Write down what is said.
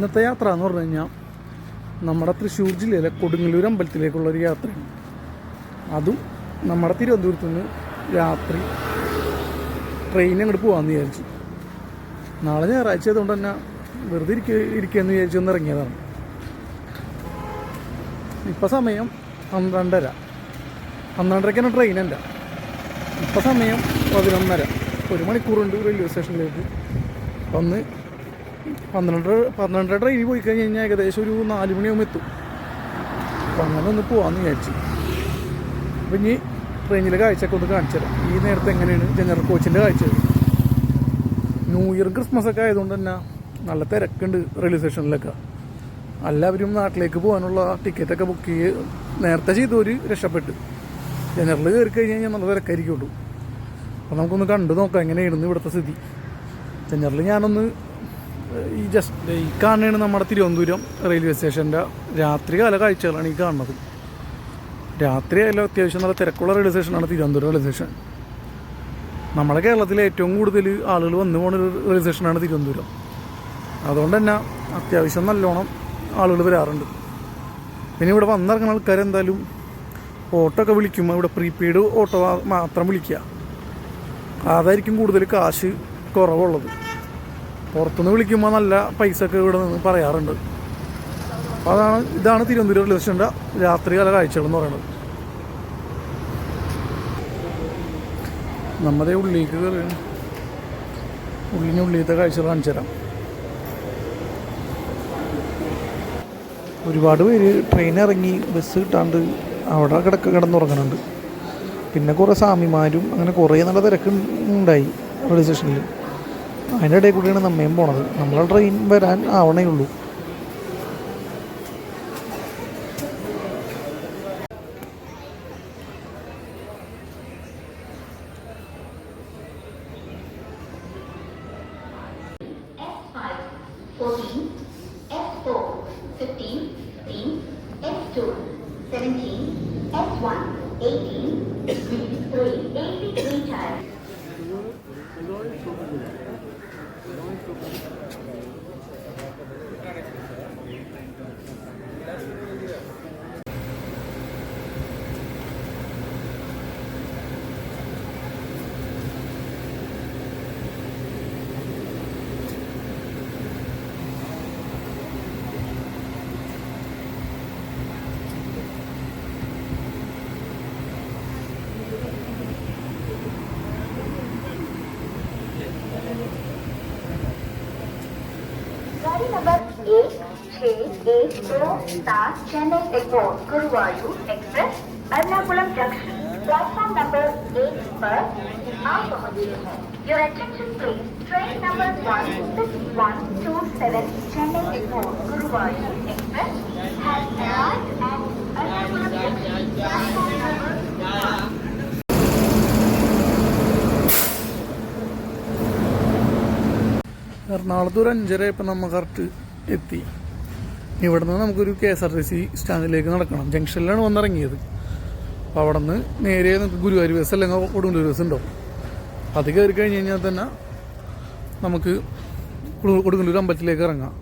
ഇന്നത്തെ യാത്ര എന്ന് പറഞ്ഞു കഴിഞ്ഞാൽ നമ്മുടെ തൃശ്ശൂർ ജില്ലയിലെ കൊടുങ്ങല്ലൂർ അമ്പലത്തിലേക്കുള്ളൊരു യാത്രയാണ്. അതും നമ്മുടെ തിരുവനന്തപുരത്ത് നിന്ന് രാത്രി ട്രെയിൻ അങ്ങോട്ട് പോകാമെന്ന് വിചാരിച്ചു. നാളെ ഞായറാഴ്ച ആയതുകൊണ്ട് തന്നെ വെറുതെ ഇരിക്കുകയെന്ന് വിചാരിച്ചു ഒന്ന് ഇറങ്ങിയതാണ്. ഇപ്പം സമയം 12:30 ട്രെയിൻ എൻ്റെ. ഇപ്പം സമയം 11:30. 1 മണിക്കൂറുണ്ട് റെയിൽവേ സ്റ്റേഷനിലേക്ക്. ഒന്ന് 12 ട്രെയിനിൽ പോയി കഴിഞ്ഞ് കഴിഞ്ഞാൽ ഏകദേശം ഒരു 4 മണിയാകുമ്പോൾ എത്തും. അപ്പം അങ്ങനെ ഒന്ന് പോകാമെന്ന് വിചാരിച്ചു. അപ്പം ഇനി ട്രെയിനിലെ കാഴ്ചയൊക്കെ ഒന്ന് കാണിച്ചു തരാം. ഈ നേരത്തെ എങ്ങനെയാണ് ജനറൽ കോച്ചിൻ്റെ കാഴ്ച. ന്യൂ ഇയർ ക്രിസ്മസ് ഒക്കെ ആയതുകൊണ്ട് തന്നെ നല്ല തിരക്കുണ്ട് റെയിൽവേ സ്റ്റേഷനിലൊക്കെ. എല്ലാവരും നാട്ടിലേക്ക് പോകാനുള്ള ടിക്കറ്റൊക്കെ ബുക്ക് നേരത്തെ ചെയ്തവർ രക്ഷപ്പെട്ട്. ജനറൽ കയറി കഴിഞ്ഞ് കഴിഞ്ഞാൽ നല്ല തിരക്കായിരിക്കുള്ളൂ. അപ്പോൾ നമുക്കൊന്ന് കണ്ടു നോക്കാം എങ്ങനെയായിരുന്നു ഇവിടുത്തെ സ്ഥിതി. ജനറൽ ഞാനൊന്ന് ഈ കാണുന്നതാണ് നമ്മുടെ തിരുവനന്തപുരം റെയിൽവേ സ്റ്റേഷൻ്റെ രാത്രികാല കാഴ്ചകളാണ് ഈ കാണുന്നത്. രാത്രി ആയാലും അത്യാവശ്യം നല്ല തിരക്കുള്ള റെയിൽവേ സ്റ്റേഷനാണ് തിരുവനന്തപുരം റെയിൽവേ സ്റ്റേഷൻ. നമ്മുടെ കേരളത്തിലെ ഏറ്റവും കൂടുതൽ ആളുകൾ വന്നു പോകുന്ന റെയിൽവേ സ്റ്റേഷനാണ് തിരുവനന്തപുരം. അതുകൊണ്ട് തന്നെ അത്യാവശ്യം നല്ലോണം ആളുകൾ വരാറുണ്ട്. പിന്നെ ഇവിടെ വന്നിറങ്ങുന്ന ആൾക്കാരെന്തായാലും ഓട്ടോ ഒക്കെ വിളിക്കുമ്പോൾ ഇവിടെ പ്രീപെയ്ഡ് ഓട്ടോ മാത്രം വിളിക്കുക. അതായിരിക്കും കൂടുതൽ കാശ് കുറവുള്ളത്. പുറത്തുനിന്ന് വിളിക്കുമ്പോൾ നല്ല പൈസ ഒക്കെ ഇവിടെ നിന്ന് പറയാറുണ്ട്. അപ്പോൾ ഇതാണ് തിരുവനന്തപുരം റെയിൽവേ സ്റ്റേഷൻ്റെ രാത്രികാല കാഴ്ചകളെന്ന് പറയുന്നത്. നമ്മുടെ ഉള്ളിലേക്ക് കയറി ഉള്ളിലത്തെ കാഴ്ചകൾ കാണിച്ചു തരാം. ഒരുപാട് പേര് ട്രെയിൻ ഇറങ്ങി ബസ് കിട്ടാണ്ട് അവിടെ കിടന്നുറങ്ങുന്നുണ്ട്. പിന്നെ കുറേ സ്വാമിമാരും അങ്ങനെ കുറേ നല്ല തിരക്ക് ഉണ്ടായി റെയിൽവേ സ്റ്റേഷനിൽ. അതിൻ്റെ ഇടയിൽ കൂടിയാണ് നമ്മയും പോണത്. നമ്മളെ ട്രെയിൻ വരാൻ ആവണേ ഉള്ളൂ. गाड़ी number 1682 Chennai airport Guruvayur express Ernakulam junction platform number 8 पर आप पहुंचे हैं. Your attention please. Train number 16127 Chennai Airport Guruvayur Express has arrived at Ernakulam Junction platform number 1. എറണാകുളത്ത് ഒരു 5:30 ഇപ്പം നമ്മൾ കറക്റ്റ് എത്തി. ഇവിടെ നിന്ന് നമുക്കൊരു KSRTC സ്റ്റാൻഡിലേക്ക് നടക്കണം. ജംഗ്ഷനിലാണ് വന്നിറങ്ങിയത്. അപ്പോൾ അവിടെ നിന്ന് നേരെ നമുക്ക് ഗുരുവായൂർ ബസ് അല്ലെങ്കിൽ കൊടുങ്ങല്ലൂർ ബസ് ഉണ്ടാവും. അത് കയറി കഴിഞ്ഞ് കഴിഞ്ഞാൽ തന്നെ നമുക്ക് കൊടുങ്ങല്ലൂർ അമ്പലത്തിലേക്ക് ഇറങ്ങാം.